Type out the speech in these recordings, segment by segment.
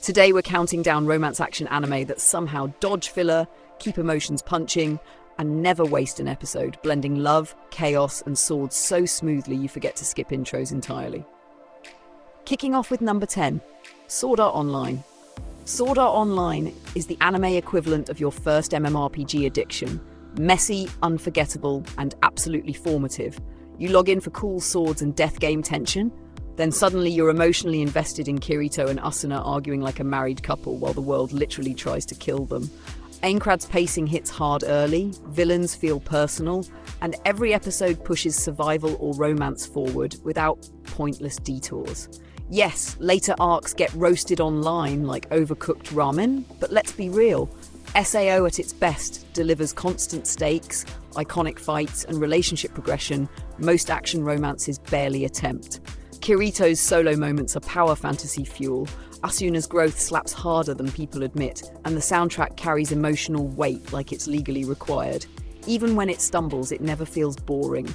Today we're counting down romance action anime that somehow dodge filler, keep emotions punching, and never waste an episode, blending love, chaos, and swords so smoothly you forget to skip intros entirely. Kicking off with number 10, Sword Art Online. Sword Art Online is the anime equivalent of your first MMORPG addiction. Messy, unforgettable, and absolutely formative. You log in for cool swords and death game tension, then suddenly you're emotionally invested in Kirito and Asuna arguing like a married couple while the world literally tries to kill them. Aincrad's pacing hits hard early, villains feel personal, and every episode pushes survival or romance forward without pointless detours. Yes, later arcs get roasted online like overcooked ramen, but let's be real, SAO at its best delivers constant stakes, iconic fights, and relationship progression most action romances barely attempt. Kirito's solo moments are power fantasy fuel, Asuna's growth slaps harder than people admit, and the soundtrack carries emotional weight like it's legally required. Even when it stumbles, it never feels boring.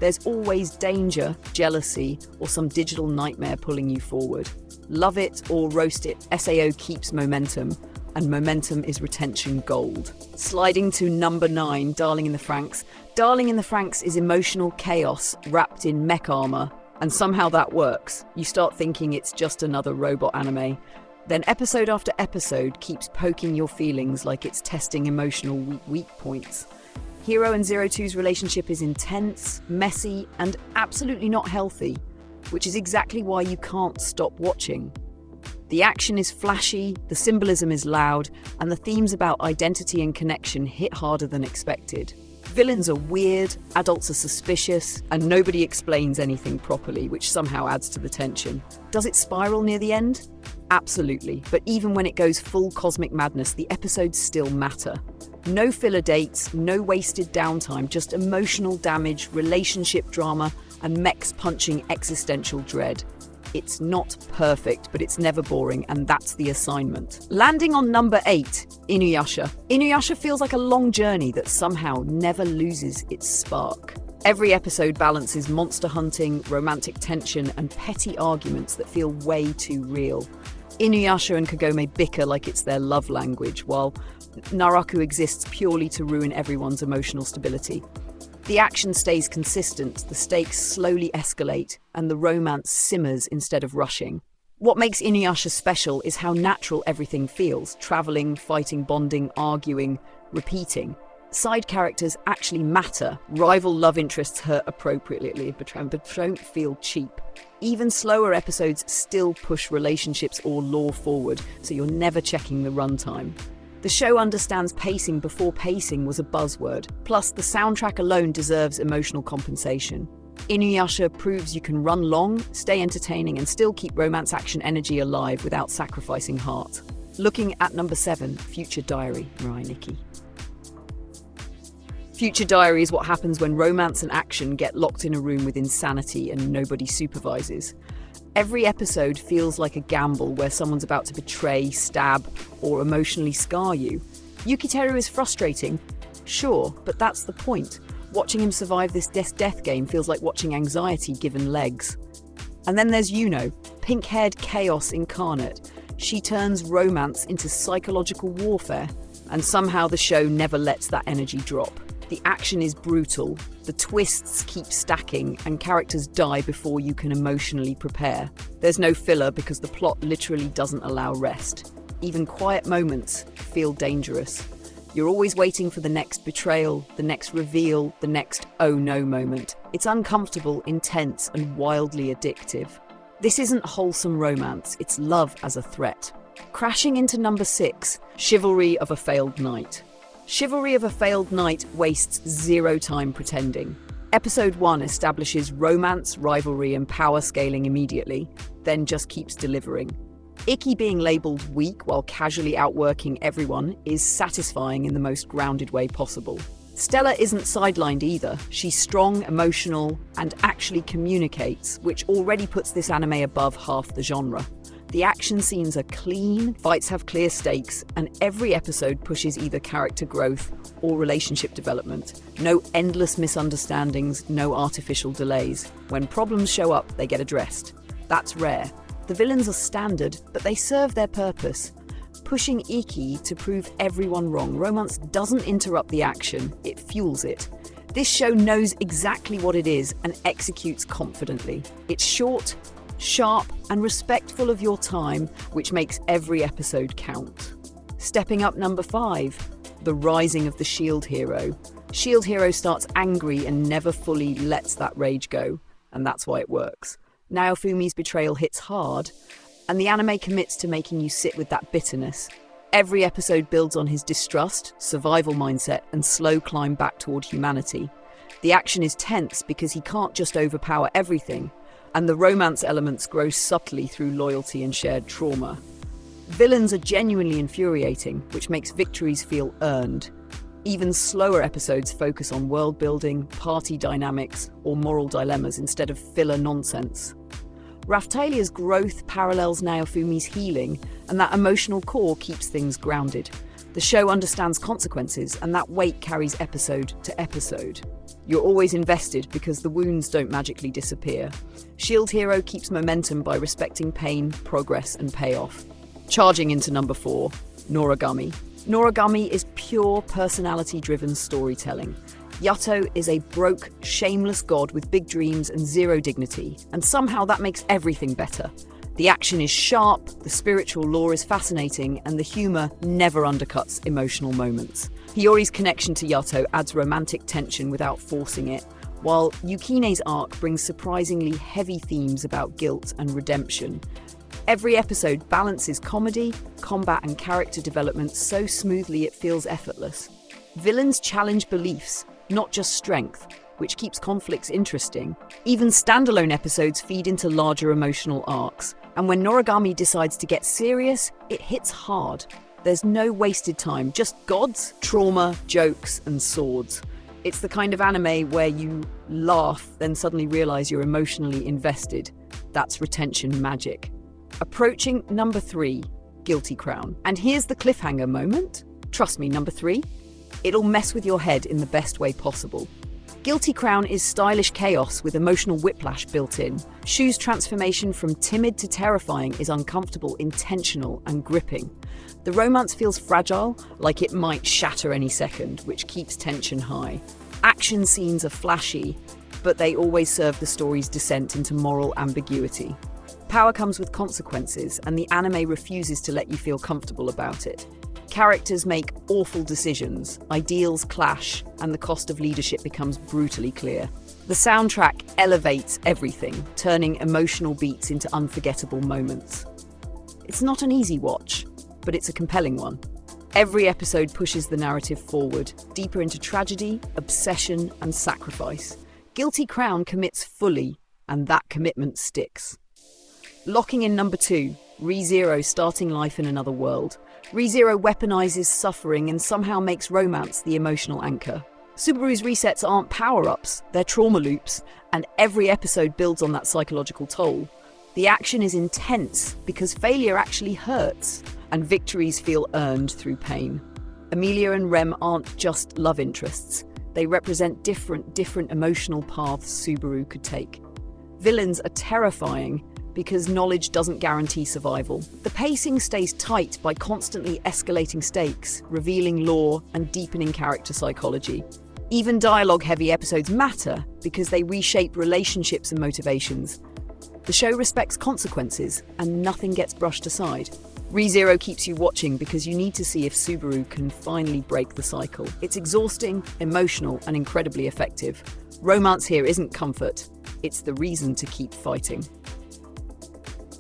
There's always danger, jealousy, or some digital nightmare pulling you forward. Love it or roast it, SAO keeps momentum, and momentum is retention gold. Sliding to number 9, Darling in the Franxx. Darling in the Franxx is emotional chaos wrapped in mech armor, and somehow that works. You start thinking it's just another robot anime. Then episode after episode keeps poking your feelings like it's testing emotional weak points. Hero and Zero Two's relationship is intense, messy, and absolutely not healthy, which is exactly why you can't stop watching. The action is flashy, the symbolism is loud, and the themes about identity and connection hit harder than expected. Villains are weird, adults are suspicious, and nobody explains anything properly, which somehow adds to the tension. Does it spiral near the end? Absolutely, but even when it goes full cosmic madness, the episodes still matter. No filler dates, no wasted downtime, just emotional damage, relationship drama, and mechs punching existential dread. It's not perfect, but it's never boring, and that's the assignment. Landing on number 8, Inuyasha. Inuyasha feels like a long journey that somehow never loses its spark. Every episode balances monster hunting, romantic tension, and petty arguments that feel way too real. Inuyasha and Kagome bicker like it's their love language, while Naraku exists purely to ruin everyone's emotional stability. The action stays consistent, the stakes slowly escalate, and the romance simmers instead of rushing. What makes Inuyasha special is how natural everything feels, traveling, fighting, bonding, arguing, repeating. Side characters actually matter, rival love interests hurt appropriately, but don't feel cheap. Even slower episodes still push relationships or lore forward, so you're never checking the runtime. The show understands pacing before pacing was a buzzword, plus the soundtrack alone deserves emotional compensation. Inuyasha proves you can run long, stay entertaining, and still keep romance action energy alive without sacrificing heart. Looking at number 7, Future Diary, Mirai Nikki. Future Diary is what happens when romance and action get locked in a room with insanity and nobody supervises. Every episode feels like a gamble where someone's about to betray, stab, or emotionally scar you. Yukiteru is frustrating, sure, but that's the point. Watching him survive this death game feels like watching anxiety given legs. And then there's Yuno, pink-haired chaos incarnate. She turns romance into psychological warfare, and somehow the show never lets that energy drop. The action is brutal, the twists keep stacking, and characters die before you can emotionally prepare. There's no filler because the plot literally doesn't allow rest. Even quiet moments feel dangerous. You're always waiting for the next betrayal, the next reveal, the next oh no moment. It's uncomfortable, intense, and wildly addictive. This isn't wholesome romance, it's love as a threat. Crashing into number 6, Chivalry of a Failed Knight. Chivalry of a Failed Knight wastes zero time pretending. Episode 1 establishes romance, rivalry, and power scaling immediately, then just keeps delivering. Ikki being labelled weak while casually outworking everyone is satisfying in the most grounded way possible. Stella isn't sidelined either. She's strong, emotional, and actually communicates, which already puts this anime above half the genre. The action scenes are clean, fights have clear stakes, and every episode pushes either character growth or relationship development. No endless misunderstandings, no artificial delays. When problems show up, they get addressed. That's rare. The villains are standard, but they serve their purpose, pushing Iki to prove everyone wrong. Romance doesn't interrupt the action, it fuels it. This show knows exactly what it is and executes confidently. It's short, sharp, and respectful of your time, which makes every episode count. Stepping up number 5, the rising of the shield hero. Shield hero starts angry and never fully lets that rage go, and that's why it works. Naofumi's betrayal hits hard, and the anime commits to making you sit with that bitterness. Every episode builds on his distrust, survival mindset, and slow climb back toward humanity. The action is tense because he can't just overpower everything, and the romance elements grow subtly through loyalty and shared trauma. Villains are genuinely infuriating, which makes victories feel earned. Even slower episodes focus on world building, party dynamics, or moral dilemmas instead of filler nonsense. Raphtalia's growth parallels Naofumi's healing, and that emotional core keeps things grounded. The show understands consequences, and that weight carries episode to episode. You're always invested because the wounds don't magically disappear. Shield Hero keeps momentum by respecting pain, progress, and payoff. Charging into number 4, Noragami. Noragami is pure personality-driven storytelling. Yato is a broke, shameless god with big dreams and zero dignity, and somehow that makes everything better. The action is sharp, the spiritual lore is fascinating, and the humour never undercuts emotional moments. Hiyori's connection to Yato adds romantic tension without forcing it, while Yukine's arc brings surprisingly heavy themes about guilt and redemption. Every episode balances comedy, combat, and character development so smoothly it feels effortless. Villains challenge beliefs, not just strength, which keeps conflicts interesting. Even standalone episodes feed into larger emotional arcs, and when Noragami decides to get serious, it hits hard. There's no wasted time, just gods, trauma, jokes, and swords. It's the kind of anime where you laugh, then suddenly realize you're emotionally invested. That's retention magic. Approaching number 3, Guilty Crown. And here's the cliffhanger moment. Trust me, number 3, it'll mess with your head in the best way possible. Guilty Crown is stylish chaos with emotional whiplash built in. Shu's transformation from timid to terrifying is uncomfortable, intentional, and gripping. The romance feels fragile, like it might shatter any second, which keeps tension high. Action scenes are flashy, but they always serve the story's descent into moral ambiguity. Power comes with consequences, and the anime refuses to let you feel comfortable about it. Characters make awful decisions, ideals clash, and the cost of leadership becomes brutally clear. The soundtrack elevates everything, turning emotional beats into unforgettable moments. It's not an easy watch, but it's a compelling one. Every episode pushes the narrative forward, deeper into tragedy, obsession, and sacrifice. Guilty Crown commits fully, and that commitment sticks. Locking in number 2, ReZero starting life in another world. ReZero weaponizes suffering and somehow makes romance the emotional anchor. Subaru's resets aren't power-ups, they're trauma loops, and every episode builds on that psychological toll. The action is intense because failure actually hurts, and victories feel earned through pain. Emilia and Rem aren't just love interests, they represent different emotional paths Subaru could take. Villains are terrifying because knowledge doesn't guarantee survival. The pacing stays tight by constantly escalating stakes, revealing lore, and deepening character psychology. Even dialogue-heavy episodes matter because they reshape relationships and motivations. The show respects consequences, and nothing gets brushed aside. ReZero keeps you watching because you need to see if Subaru can finally break the cycle. It's exhausting, emotional, and incredibly effective. Romance here isn't comfort, it's the reason to keep fighting.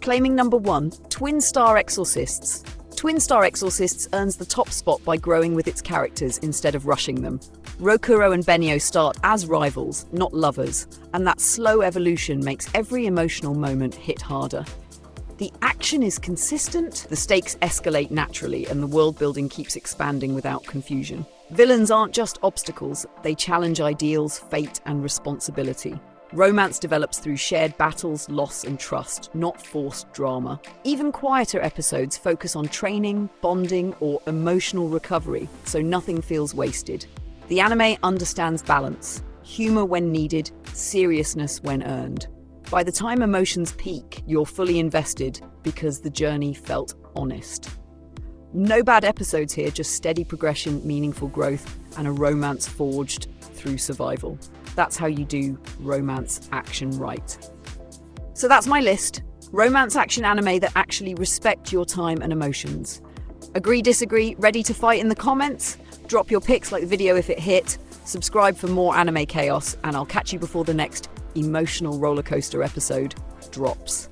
Claiming number 1, Twin Star Exorcists. Twin Star Exorcists earns the top spot by growing with its characters instead of rushing them. Rokuro and Benio start as rivals, not lovers, and that slow evolution makes every emotional moment hit harder. The action is consistent, the stakes escalate naturally, and the world building keeps expanding without confusion. Villains aren't just obstacles, they challenge ideals, fate, and responsibility. Romance develops through shared battles, loss, and trust, not forced drama. Even quieter episodes focus on training, bonding, or emotional recovery, so nothing feels wasted. The anime understands balance, humor when needed, seriousness when earned. By the time emotions peak, you're fully invested because the journey felt honest. No bad episodes here, just steady progression, meaningful growth, and a romance forged through survival. That's how you do romance action right. So that's my list. Romance action anime that actually respect your time and emotions. Agree, disagree, ready to fight in the comments? Drop your pics like the video if it hit. Subscribe for more anime chaos, and I'll catch you before the next emotional rollercoaster episode drops.